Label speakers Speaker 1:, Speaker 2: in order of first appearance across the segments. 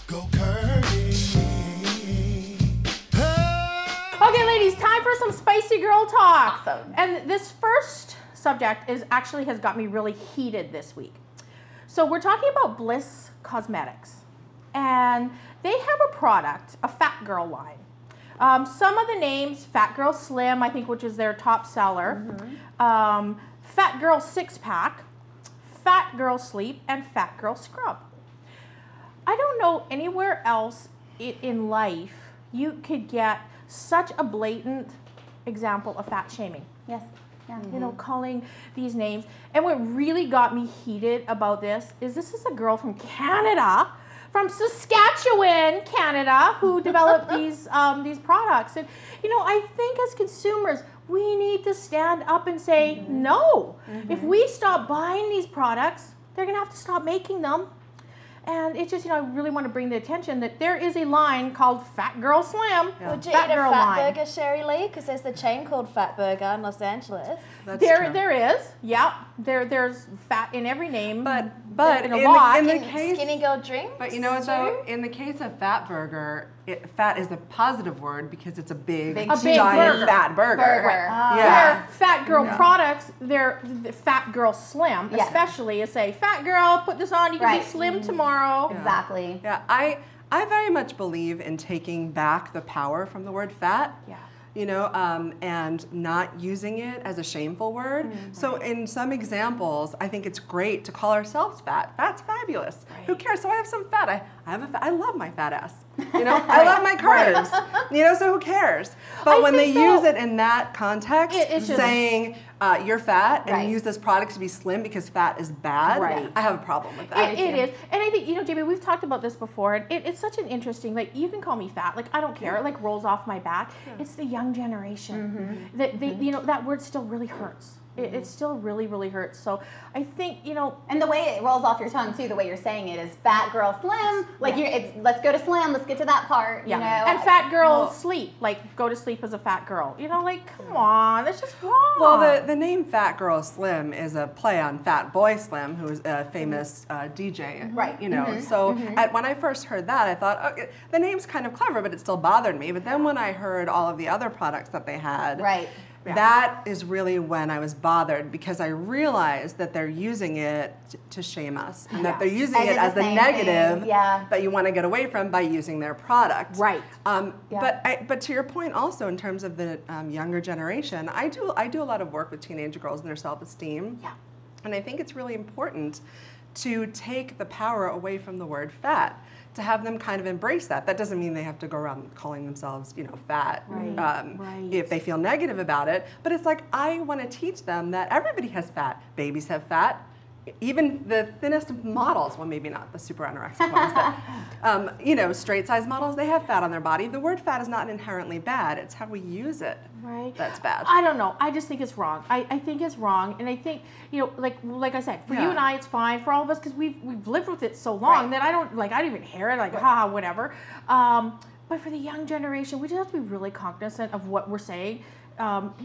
Speaker 1: Go Curdy.
Speaker 2: Okay, ladies, time for some spicy girl talk.
Speaker 3: Awesome.
Speaker 2: And this first subject has got me really heated this week. So we're talking about Bliss Cosmetics, and they have a product, a Fat Girl line. Some of the names: Fat Girl Slim, I think, which is their top seller. Fat Girl Six Pack, Fat Girl Sleep, and Fat Girl Scrub. I don't know anywhere else in life you could get such a blatant example of fat shaming.
Speaker 3: Yes. Yeah.
Speaker 2: You know, calling these names. And what really got me heated about this is a girl from Canada, from Saskatchewan, Canada, who developed these products. And you know, I think as consumers, we need to stand up and say no. If we stop buying these products, they're gonna have to stop making them. And it's just, you know, I really want to bring the attention that there is a line called Fat Girl Slim.
Speaker 4: Yeah. Would you
Speaker 2: Fat
Speaker 4: eat a
Speaker 2: Girl
Speaker 4: Fat
Speaker 2: line.
Speaker 4: Burger, Sherry Lee? Because there's a chain called Fat Burger in Los Angeles.
Speaker 5: That's true.
Speaker 2: There is, yeah. There's fat in every name.
Speaker 5: But
Speaker 2: in a lot.
Speaker 5: in the case,
Speaker 4: Skinny Girl drinks.
Speaker 5: but you know what though? In the case of Fat Burger, fat is the positive word because it's a big
Speaker 2: big
Speaker 5: giant
Speaker 2: burger.
Speaker 5: fat burger.
Speaker 3: Burger.
Speaker 2: Their Fat Girl products, they're the Fat Girl Slim,
Speaker 3: Yes.
Speaker 2: especially, is say, Fat Girl, put this on, you can be slim tomorrow.
Speaker 3: Exactly.
Speaker 5: Yeah, I very much believe in taking back the power from the word fat.
Speaker 2: Yeah.
Speaker 5: You know, and not using it as a shameful word. So in some examples, I think it's great to call ourselves fat. Fat's fabulous. Who cares? So I have some fat. I love my fat ass. You know, I love my carbs. You know, so who cares? But when they use it in that context,
Speaker 2: it's just,
Speaker 5: saying you're fat and use this product to be slim because fat is bad, I have a problem with that.
Speaker 2: It is. And I think, you know, Jamie, we've talked about this before, and it's such an interesting, like, you can call me fat, like, I don't care, it like rolls off my back. It's the young generation. That you know, that word still really hurts. It still really, really hurts. So I think, you know.
Speaker 3: And the way it rolls off your tongue too, the way you're saying it is Fat Girl Slim. Like let's go to Slim, let's get to that part. You know?
Speaker 2: And Fat Girl Sleep, like go to sleep as a fat girl. You know, like, come on, that's just wrong.
Speaker 5: Well, the name Fat Girl Slim is a play on Fat Boy Slim, who's a famous DJ.
Speaker 3: Right.
Speaker 5: You know, so when I first heard that, I thought, okay, the name's kind of clever, but it still bothered me. But then when I heard all of the other products that they had, that is really when I was bothered, because I realized that they're using it to shame us, and that they're using it as the negative that you want to get away from by using their product.
Speaker 2: Right.
Speaker 5: But to your point also, in terms of the younger generation, I do a lot of work with teenage girls and their self-esteem.
Speaker 2: Yeah.
Speaker 5: And I think it's really important to take the power away from the word fat, to have them kind of embrace that. That doesn't mean they have to go around calling themselves, you know, fat if they feel negative about it. But it's like, I want to teach them that everybody has fat. Babies have fat. Even the thinnest of models, well, maybe not the super anorexic ones, but you know, straight size models, they have fat on their body. The word fat is not inherently bad. It's how we use it that's bad.
Speaker 2: I don't know. I just think it's wrong. I think it's wrong, and I think, you know, like I said, for you and I, it's fine. For all of us, because we've lived with it so long that I don't even hear it. Like, haha, whatever. But for the young generation, we just have to be really cognizant of what we're saying.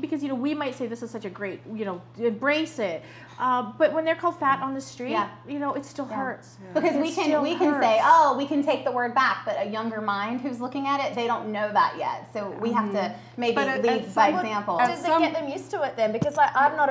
Speaker 2: Because, you know, we might say this is such a great, you know, embrace it. But when they're called fat on the street, you know, it still hurts.
Speaker 3: Because we can say, oh, we can take the word back, but a younger mind who's looking at it, they don't know that yet. So we have to maybe lead by example.
Speaker 4: Did they get them used to it then? Because like, I'm not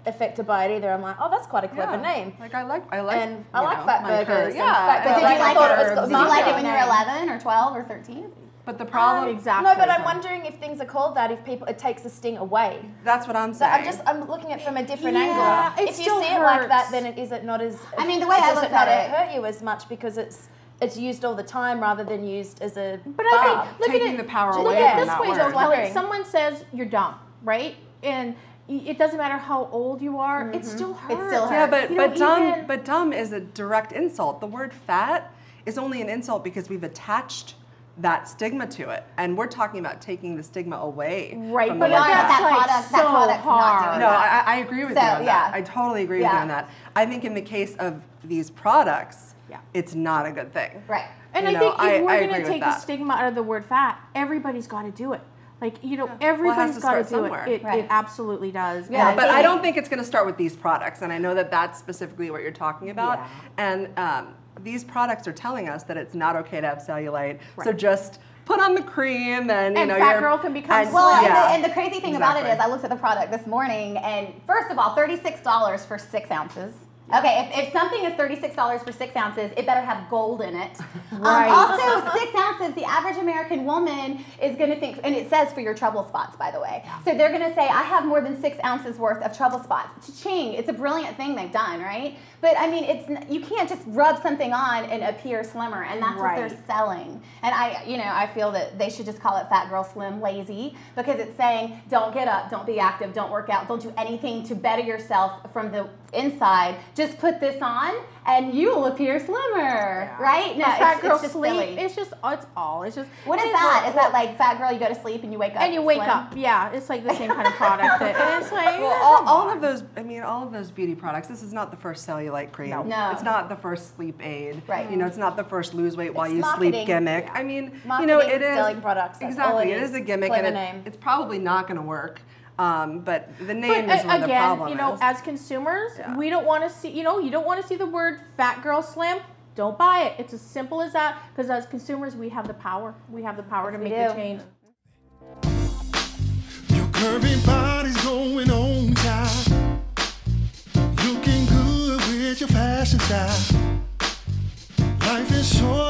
Speaker 4: affected by it either. I'm like, oh, that's quite a clever name.
Speaker 5: Like I like
Speaker 4: Fat Burgers.
Speaker 3: But did you like it when you were 11 or 12 or 13?
Speaker 5: But the problem,
Speaker 4: No, but I'm wondering if things are called that, if it takes the sting away.
Speaker 5: That's what I'm
Speaker 4: So
Speaker 5: saying.
Speaker 4: I'm looking at it from a different angle. If you see it like that, then is it not as?
Speaker 3: I mean, the way I look at it,
Speaker 4: hurt you as much because it's used all the time rather than used as a.
Speaker 2: But I think
Speaker 5: taking the power away
Speaker 2: look
Speaker 5: from
Speaker 2: at it
Speaker 5: that
Speaker 2: this way,
Speaker 5: word.
Speaker 2: Joe. Like, someone says you're dumb, right? And it doesn't matter how old you are, it still hurts.
Speaker 3: It still hurts.
Speaker 5: Yeah, but
Speaker 2: You know,
Speaker 5: but dumb is a direct insult. The word fat is only an insult because we've attached that stigma to it, and we're talking about taking the stigma away.
Speaker 2: Right,
Speaker 5: from
Speaker 2: but
Speaker 5: the word
Speaker 2: that's
Speaker 5: fat.
Speaker 2: like
Speaker 3: that product's not doing
Speaker 5: No,
Speaker 3: that.
Speaker 5: I agree with you on that. I totally agree with you on that. I think in the case of these products, it's not a good thing.
Speaker 3: Right.
Speaker 2: And I think if we're going to take the stigma out of the word fat, everybody's got to do it. Like, you know, everybody's got to do it. It absolutely does.
Speaker 5: Yeah, but I don't think it's going to start with these products, and I know that that's specifically what you're talking about. And these products are telling us that it's not okay to have cellulite. Right. So just put on the cream and you know,
Speaker 2: fat girl can become slim.
Speaker 3: Well, and the crazy thing about it is I looked at the product this morning, and first of all, $36 for 6 ounces. Okay, if something is $36 for 6 ounces, it better have gold in it. Right. Also, 6 ounces, the average American woman is going to think, and it says for your trouble spots, by the way. Yeah. So they're going to say, I have more than 6 ounces worth of trouble spots. Cha-ching, it's a brilliant thing they've done, right? But I mean, you can't just rub something on and appear slimmer, and that's what they're selling. And I feel that they should just call it Fat Girl Slim Lazy, because it's saying, don't get up, don't be active, don't work out, don't do anything to better yourself from the inside. Just put this on and you will appear slimmer, right? No,
Speaker 2: Fat Girl
Speaker 3: just
Speaker 2: Sleep.
Speaker 3: Silly.
Speaker 2: It's just, what is
Speaker 3: that? Is that like Fat Girl, you go to sleep and you wake up
Speaker 2: and you wake
Speaker 3: slim?
Speaker 2: up? Yeah, it's like the same kind of product. And it's like,
Speaker 5: well, all of those beauty products. This is not the first cellulite cream.
Speaker 3: No.
Speaker 5: It's not the first sleep aid.
Speaker 3: Right.
Speaker 5: You know, it's not the first lose weight while
Speaker 4: It's
Speaker 5: you
Speaker 4: marketing.
Speaker 5: sleep gimmick. I mean,
Speaker 4: Marketing,
Speaker 5: you know, it is
Speaker 4: selling products. That's all
Speaker 5: exactly. It is a gimmick, and it's probably not going to work. But the name is where the problem is.
Speaker 2: Again, you know, as consumers, we don't want to see, you don't want to see the word Fat Girl Slim. Don't buy it. It's as simple as that. Because as consumers, we have the power. We have the power to make the change.
Speaker 1: Your curvy body's going on, child. Looking good with your fashion style. Life is short.